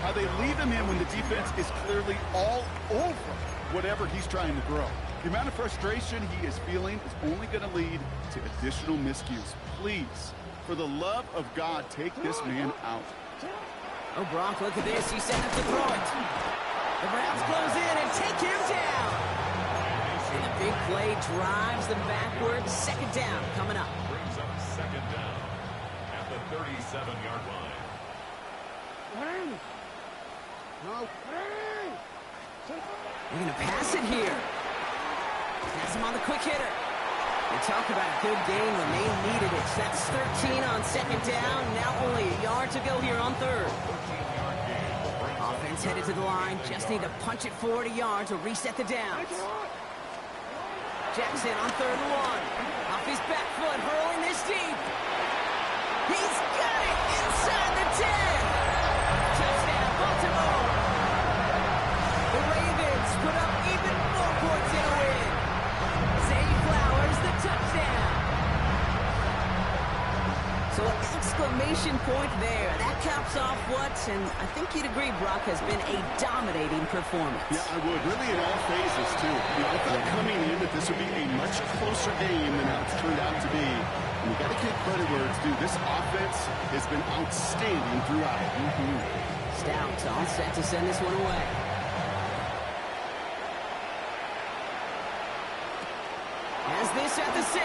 how they leave him in when the defense is clearly all over whatever he's trying to throw. The amount of frustration he is feeling is only going to lead to additional miscues. Please, for the love of God, take this man out. Oh, Brock, look at this. He set up to throw it. The Browns close in and take him down. And the big play drives them backwards. 2nd down coming up. Brings up 2nd down at the 37-yard line. They're going to pass it here. Pass him on the quick hitter. They talk about a good game when they needed it. That's 13 on 2nd down. Now only a yard to go here on 3rd. Offense headed to the line. Just need to punch it forward a yard to reset the downs. Jackson on 3rd and 1. Off his back foot, hurling this deep. He's got it inside the 10. Touchdown, Baltimore. The Ravens put up even more points in a win. Zay Flowers, the touchdown. So an exclamation point there. That caps off what, and I think you'd agree, Brock, has been a dominating performance. Yeah, I would. Really in all phases, too. You know, I thought coming in that this would be a much closer game than how it's turned out to be. And you got to give credit where it's due. This offense has been outstanding throughout. Stout all set to send this one away. Has this at the 6.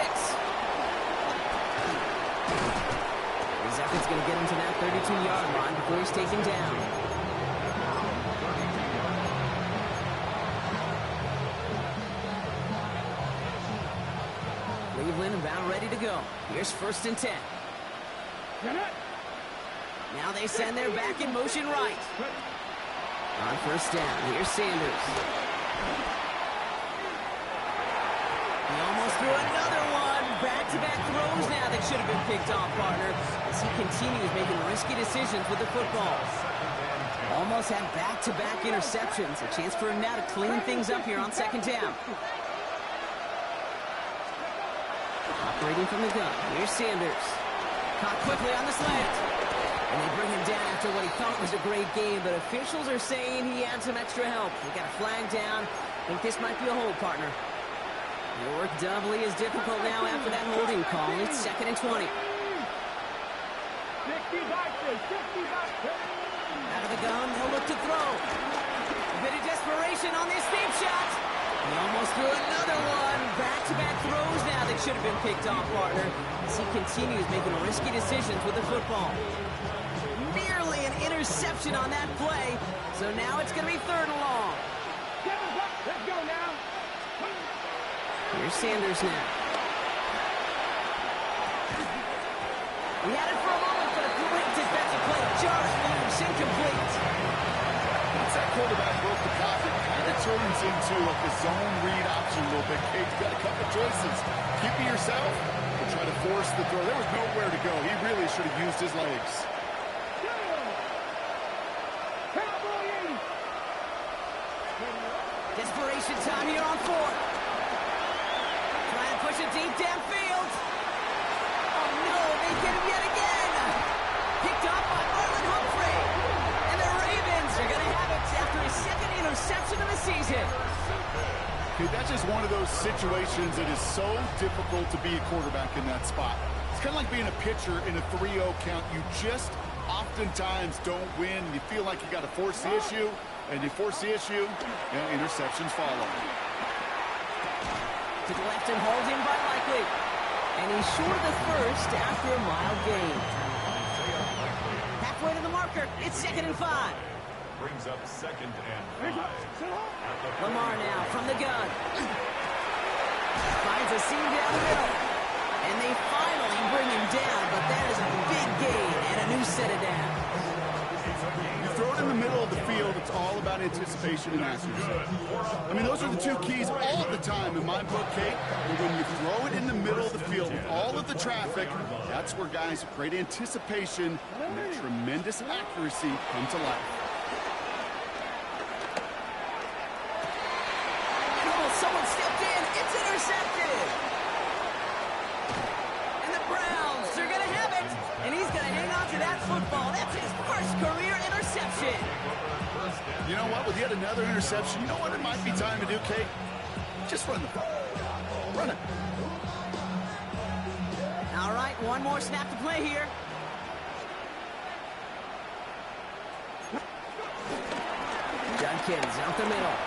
His effort's going to get him to that 32-yard line before he's taken down. Cleveland about ready to go. Here's 1st and 10. Now they send their back in motion right. On 1st down, here's Sanders. He almost threw another one. Back-to-back throws now that should have been picked off, partner, as he continues making risky decisions with the football. Almost had back-to-back interceptions. A chance for him now to clean things up here on 2nd down. Operating from the gun. Here's Sanders. Caught quickly on the slant. And they bring him down after what he thought was a great game, but officials are saying he had some extra help. They got a flag down. I think this might be a hold, partner. Your work doubly is difficult now after that holding call. It's 2nd and 20. 60 boxes, 60 boxes. Out of the gun, he'll look to throw. A bit of desperation on this deep shot. He almost threw another one. Back-to-back throws now that should have been picked off, partner, as he continues making risky decisions with the football. Nearly an interception on that play, so now it's going to be 3rd and long. Let's go now. Here's Sanders now. He had it for a moment, but a great defensive play. Just loose, incomplete. Once that quarterback broke the pocket, kind of turns into like a zone read option a little bit. Kate's got a couple choices. Keep it yourself or try to force the throw. There was nowhere to go. He really should have used his legs. Desperation time here on 4th. Trying to push it deep downfield. Oh no, they get him yet again. Picked off by Marlon Humphrey. And the Ravens are going to have it after his 2nd interception of the season. Okay, that's just one of those situations that is so difficult to be a quarterback in that spot. It's kind of like being a pitcher in a 3-0 count. You just oftentimes don't win. You feel like you got to force the issue. And you force the issue, interceptions follow. To the left and hauled in by Likely. And he's short of the first after a mild gain. Halfway to the marker. It's 2nd and 5. Brings up 2nd and 5. Lamar now from the gun. Finds a seam down the middle. And they finally bring him down, but that is a big gain and a new set of downs. Throw it in the middle of the field. It's all about anticipation and accuracy. I mean, those are the 2 keys all the time in my book, Kate. But when you throw it in the middle of the field with all of the traffic, that's where guys with great anticipation and tremendous accuracy come to life. Oh, someone stepped in. It's intercepted. And the Browns are going to have it. And he's going to hang on to that football. That's his first career interception. You know what? With yet another interception, you know what it might be time to do, Kate? Just run the ball. Run it. All right, one more snap to play here. Dunkins out the middle.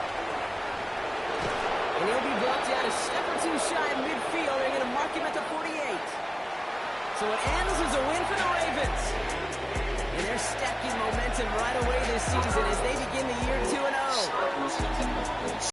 And he'll be brought down a step or 2 shy of midfield. They're going to mark him at the 48. So it ends as a win for the Ravens. And they're stacking momentum right away this season as they begin the year 2-0.